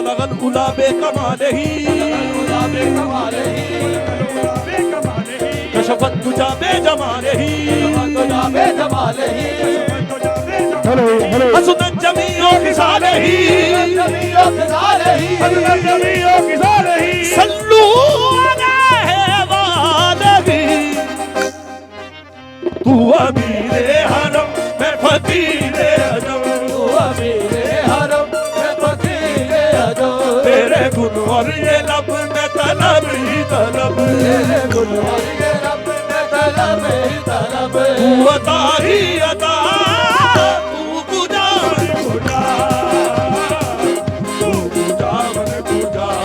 बलगल उला बेकमालही कशफत तुजा बेजमालही हसनत जमीओ खिसालही सल्लू अलैहि वालही तू अमीरे हरम मैं फकीरे अजम तेरे गुण और ये लब में तलब ही तलब तू अता ही अता तू गुजा गुजा तू गुजा मन गुजा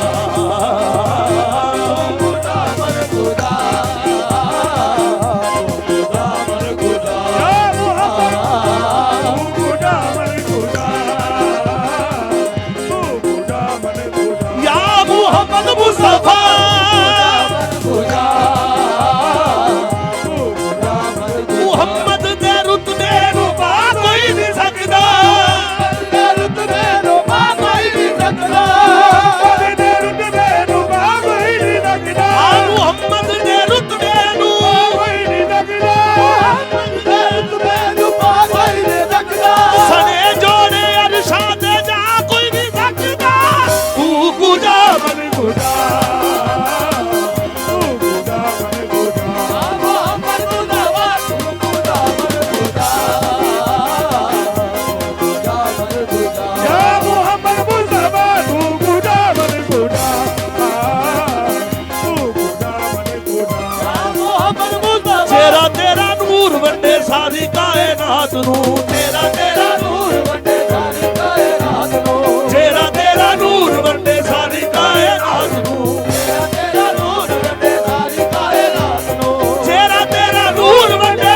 सारी कायनात नू तेरा तेरा नूर वंडे सारी कायनात नू तेरा तेरा नूर वंडे सारी कायनात नू तेरा तेरा नूर वंडे सारी कायनात नू तेरा तेरा नूर वंडे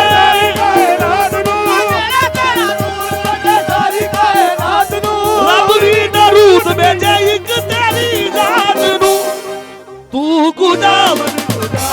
कायनात नू तेरा तेरा नूर वंडे सारी कायनात नू रब दी दरूद भेजे एक तेरी जात नू तू खुदा मन खुदा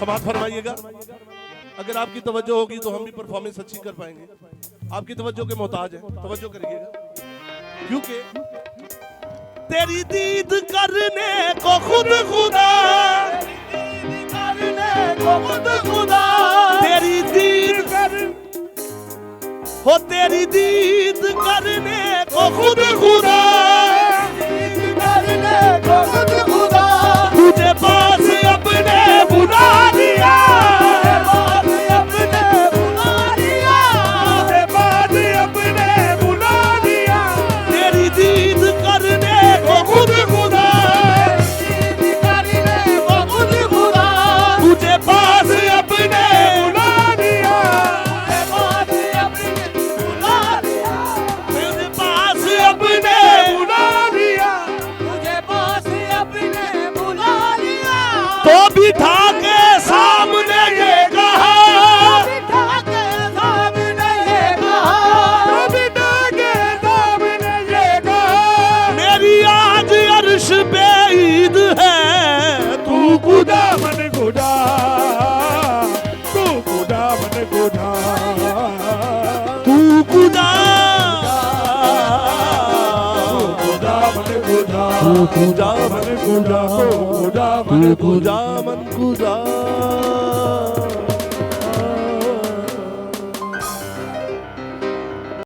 समाप्त फरमाइएगा। अगर आपकी तवज्जो होगी तो हम भी परफॉर्मेंस अच्छी कर पाएंगे। आपकी तवज्जो के मोहताज हैं, तवज्जो करिएगा। क्योंकि तेरी दीद करने को खुद खुदा, तेरी दीद हो तेरी दीद करने को खुद खुदा, तुझे पास अपने बुला लिया, तेरी दीद करने को खुद खुदा, तुझे पास अपने बुला लिया, तुझे पास अपने बुला लिया, तो बिठा के सामने ये कहा, मेरी आज अर्श पे ईद है, तू खुदा मन खुदा, तू खुदा मन खुदा, तू खुदा, खुदा मन खुदा, तू खुदा मन खुदा, खुदा मन खुदा, मन खुदा।